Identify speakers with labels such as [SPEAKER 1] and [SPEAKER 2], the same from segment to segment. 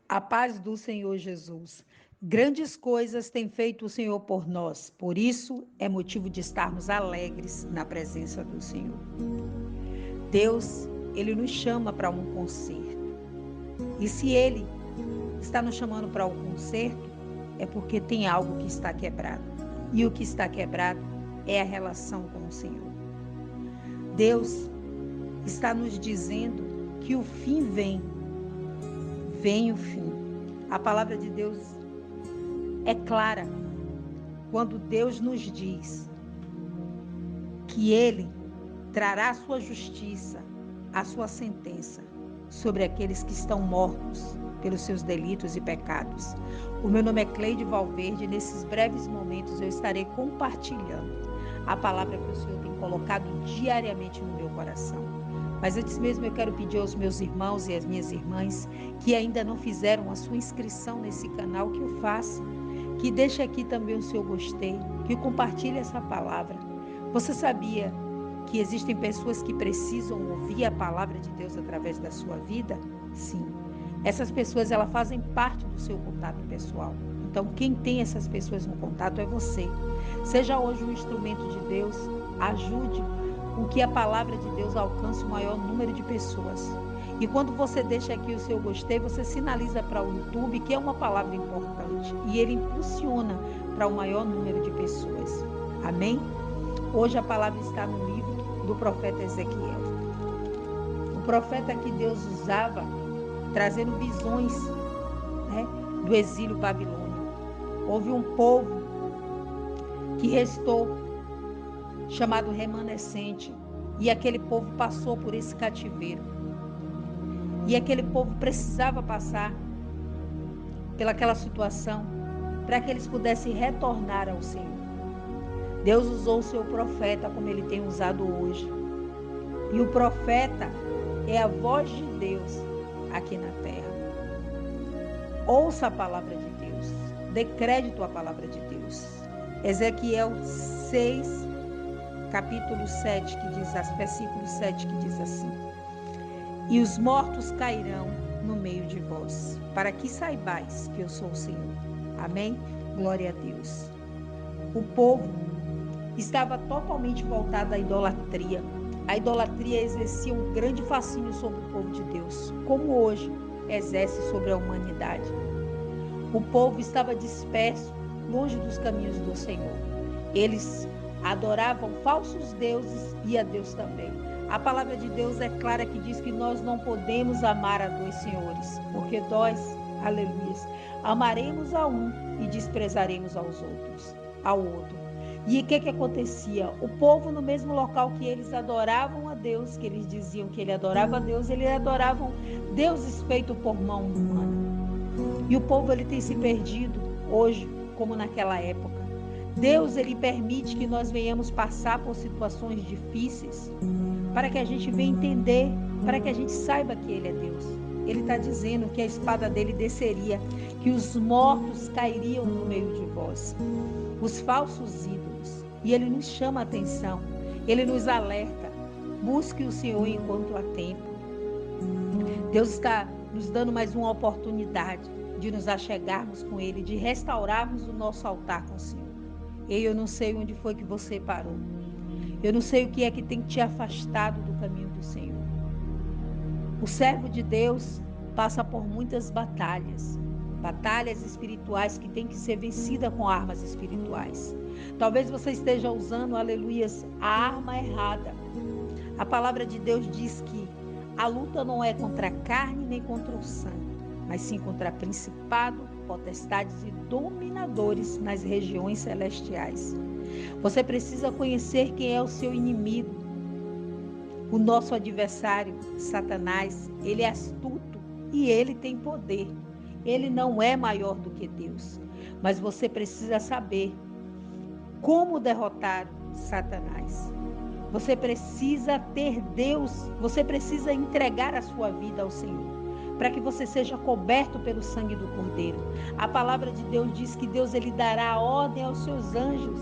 [SPEAKER 1] A paz do Senhor Jesus. Grandes coisas tem feito o Senhor por nós, por isso é motivo de estarmos alegres na presença do Senhor. Deus, Ele nos chama para um concerto. E se Ele está nos chamando para um concerto, é porque tem algo que está quebrado. E o que está quebrado é a relação com o Senhor. Deus está nos dizendo que o fim vem. Vem o fim. A palavra de Deus é clara quando Deus nos diz que Ele trará a sua justiça, a sua sentença sobre aqueles que estão mortos pelos seus delitos e pecados. O meu nome é Cleide Valverde e nesses breves momentos eu estarei compartilhando a palavra que o Senhor tem colocado diariamente no meu coração. Mas antes mesmo eu quero pedir aos meus irmãos e às minhas irmãs que ainda não fizeram a sua inscrição nesse canal, que o façam, que deixe aqui também o seu gostei, que compartilhe essa palavra. Você sabia que existem pessoas que precisam ouvir a palavra de Deus através da sua vida? Sim. Essas pessoas, elas fazem parte do seu contato pessoal. Então, quem tem essas pessoas no contato é você. Seja hoje um instrumento de Deus, ajude com que a palavra de Deus alcance o maior número de pessoas. E quando você deixa aqui o seu gostei, você sinaliza para o YouTube que é uma palavra importante. E ele impulsiona para o maior número de pessoas. Amém? Hoje a palavra está no livro do profeta Ezequiel. O profeta que Deus usava, trazendo visões, do exílio babilônico. Houve um povo que restou, chamado remanescente, e aquele povo passou por esse cativeiro. E aquele povo precisava passar pelaquela situação para que eles pudessem retornar ao Senhor. Deus usou o seu profeta como ele tem usado hoje. E o profeta é a voz de Deus aqui na terra. Ouça a palavra de Deus. Dê crédito à palavra de Deus. Ezequiel 6, capítulo 7, que diz, versículo 7, que diz assim: E os mortos cairão no meio de vós, para que saibais que eu sou o Senhor. Amém? Glória a Deus. O povo estava totalmente voltado à idolatria. A idolatria exercia um grande fascínio sobre o povo de Deus, como hoje exerce sobre a humanidade. O povo estava disperso, longe dos caminhos do Senhor. Eles adoravam falsos deuses e a Deus também. A palavra de Deus é clara que diz que nós não podemos amar a dois senhores, porque nós, aleluia, amaremos a um e desprezaremos ao outro. E o que acontecia? O povo, no mesmo local que eles adoravam a Deus, que eles diziam que ele adorava a Deus, eles adoravam deuses feitos por mão humana. E o povo, ele tem se perdido hoje, como naquela época. Deus, ele permite que nós venhamos passar por situações difíceis para que a gente venha entender, para que a gente saiba que ele é Deus. Ele está dizendo que a espada dele desceria, que os mortos cairiam no meio de vós, os falsos ídolos. E ele nos chama a atenção, ele nos alerta: busque o Senhor enquanto há tempo. Deus está nos dando mais uma oportunidade de nos achegarmos com ele, de restaurarmos o nosso altar com o Senhor. Eu não sei onde foi que você parou. Eu não sei o que é que tem te afastado do caminho do Senhor. O servo de Deus passa por muitas batalhas. Batalhas espirituais que têm que ser vencidas com armas espirituais. Talvez você esteja usando, aleluias, a arma errada. A palavra de Deus diz que a luta não é contra a carne nem contra o sangue, mas sim contra principado, potestades e dominadores nas regiões celestiais. Você precisa conhecer quem é o seu inimigo. O nosso adversário, Satanás, ele é astuto e ele tem poder. Ele não é maior do que Deus. Mas você precisa saber como derrotar Satanás. Você precisa ter Deus, você precisa entregar a sua vida ao Senhor, para que você seja coberto pelo sangue do Cordeiro. A palavra de Deus diz que Deus, ele dará ordem aos seus anjos,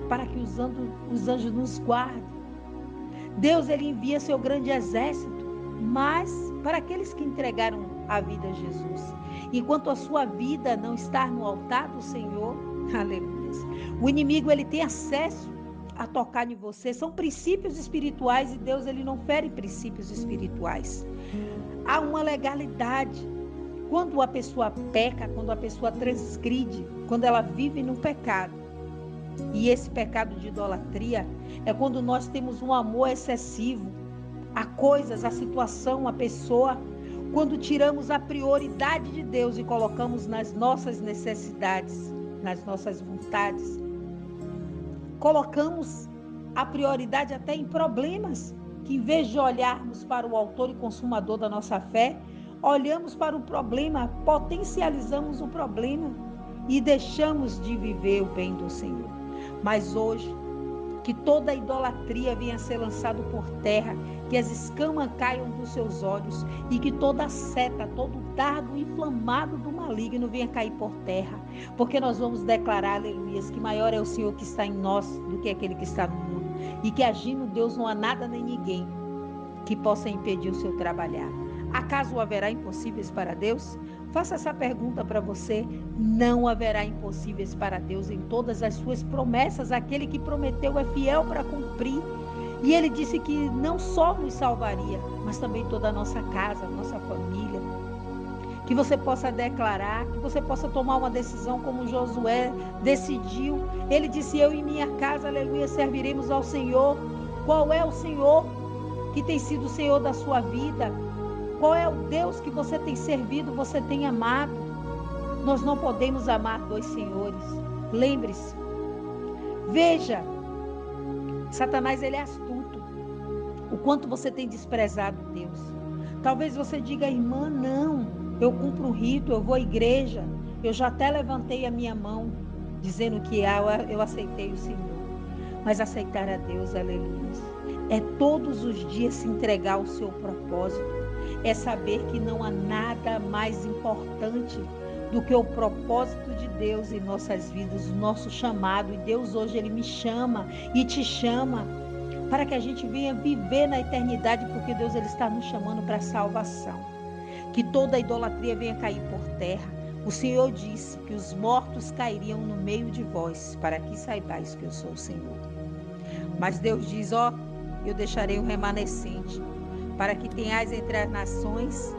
[SPEAKER 1] para que os anjos nos guardem. Deus, ele envia seu grande exército, mas para aqueles que entregaram a vida a Jesus. Enquanto a sua vida não estar no altar do Senhor, aleluia, o inimigo ele tem acesso a tocar em você. São princípios espirituais e Deus ele não fere princípios espirituais. Há uma legalidade. Quando a pessoa peca, quando a pessoa transgride, quando ela vive no pecado, e esse pecado de idolatria é quando nós temos um amor excessivo a coisas, a situação, a pessoa, quando tiramos a prioridade de Deus e colocamos nas nossas necessidades, nas nossas vontades, colocamos a prioridade até em problemas, que em vez de olharmos para o autor e consumador da nossa fé, olhamos para o problema, potencializamos o problema e deixamos de viver o bem do Senhor. Mas hoje, que toda idolatria venha ser lançada por terra, que as escamas caiam dos seus olhos e que toda seta, todo dardo inflamado do maligno venha cair por terra, porque nós vamos declarar, aleluias, que maior é o Senhor que está em nós do que aquele que está no mundo, e que agindo Deus não há nada nem ninguém que possa impedir o seu trabalhar. Acaso haverá impossíveis para Deus? Faça essa pergunta para você. Não haverá impossíveis para Deus em todas as suas promessas. Aquele que prometeu é fiel para cumprir. E ele disse que não só nos salvaria, mas também toda a nossa casa, a nossa família. Que você possa declarar, que você possa tomar uma decisão como Josué decidiu. Ele disse, eu e minha casa, aleluia, serviremos ao Senhor. Qual é o Senhor que tem sido o Senhor da sua vida? Qual é o Deus que você tem servido, você tem amado? Nós não podemos amar dois senhores. Lembre-se. Veja, Satanás ele é astuto. O quanto você tem desprezado Deus. Talvez você diga, irmã, não, eu cumpro o rito, eu vou à igreja. Eu já até levantei a minha mão, dizendo que eu aceitei o Senhor. Mas aceitar a Deus, aleluia, é todos os dias se entregar ao seu propósito. É saber que não há nada mais importante do que o propósito de Deus em nossas vidas, o nosso chamado. E Deus hoje ele me chama e te chama para que a gente venha viver na eternidade, porque Deus ele está nos chamando para a salvação. Que toda idolatria venha cair por terra. O Senhor disse que os mortos cairiam no meio de vós, para que saibais que eu sou o Senhor. Mas Deus diz, eu deixarei um remanescente, para que tenhais entre as nações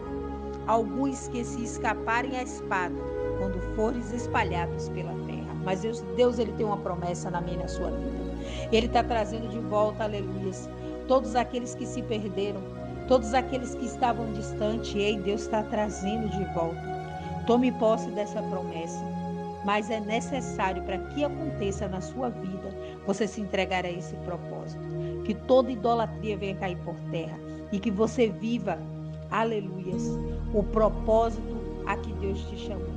[SPEAKER 1] alguns que se escaparem à espada, quando fores espalhados pela terra. Mas Deus ele tem uma promessa na minha e na sua vida. Ele está trazendo de volta, aleluias, todos aqueles que se perderam, todos aqueles que estavam distantes, Deus está trazendo de volta. Tome posse dessa promessa, mas é necessário para que aconteça na sua vida, você se entregar a esse propósito. Que toda idolatria venha cair por terra e que você viva, aleluias, o propósito a que Deus te chamou.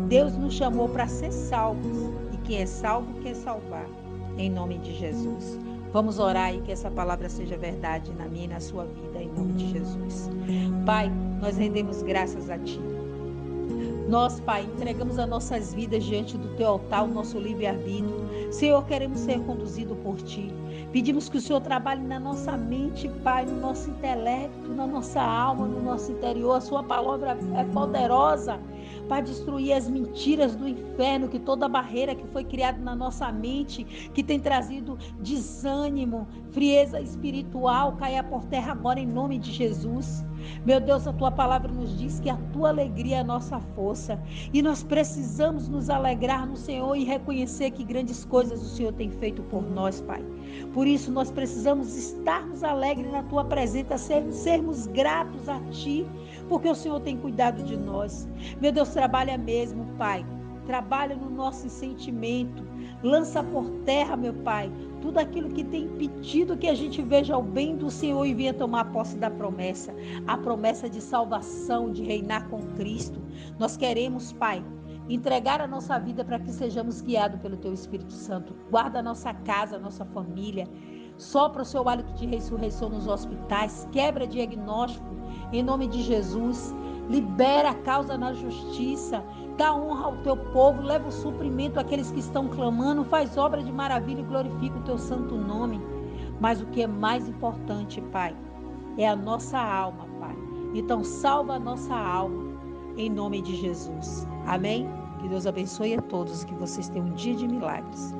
[SPEAKER 1] Deus nos chamou para ser salvos e quem é salvo quer salvar, em nome de Jesus. Vamos orar e que essa palavra seja verdade na minha e na sua vida, em nome de Jesus. Pai, nós rendemos graças a Ti. Nós, Pai, entregamos as nossas vidas diante do Teu altar, o nosso livre-arbítrio. Senhor, queremos ser conduzidos por Ti. Pedimos que o Senhor trabalhe na nossa mente, Pai, no nosso intelecto, na nossa alma, no nosso interior. A Sua palavra é poderosa para destruir as mentiras do inferno, que toda barreira que foi criada na nossa mente, que tem trazido desânimo, frieza espiritual, caia por terra agora em nome de Jesus. Meu Deus, a Tua palavra nos diz que a Tua alegria é a nossa força e nós precisamos nos alegrar no Senhor e reconhecer que grandes coisas o Senhor tem feito por nós, Pai. Por isso nós precisamos estarmos alegres na Tua presença, sermos gratos a Ti, porque o Senhor tem cuidado de nós. Meu Deus, trabalha mesmo, Pai. Trabalha no nosso sentimento. Lança por terra, meu Pai, tudo aquilo que tem impedido que a gente veja o bem do Senhor e venha tomar posse da promessa. A promessa de salvação, de reinar com Cristo. Nós queremos, Pai, entregar a nossa vida para que sejamos guiados pelo Teu Espírito Santo. Guarda a nossa casa, a nossa família. Sopra o Seu hálito de ressurreição nos hospitais. Quebra diagnóstico em nome de Jesus. Libera a causa na justiça. Dá honra ao Teu povo. Leva o suprimento àqueles que estão clamando. Faz obra de maravilha e glorifica o Teu santo nome. Mas o que é mais importante, Pai, é a nossa alma, Pai. Então salva a nossa alma. em nome de Jesus. Amém? Que Deus abençoe a todos, que vocês tenham um dia de milagres.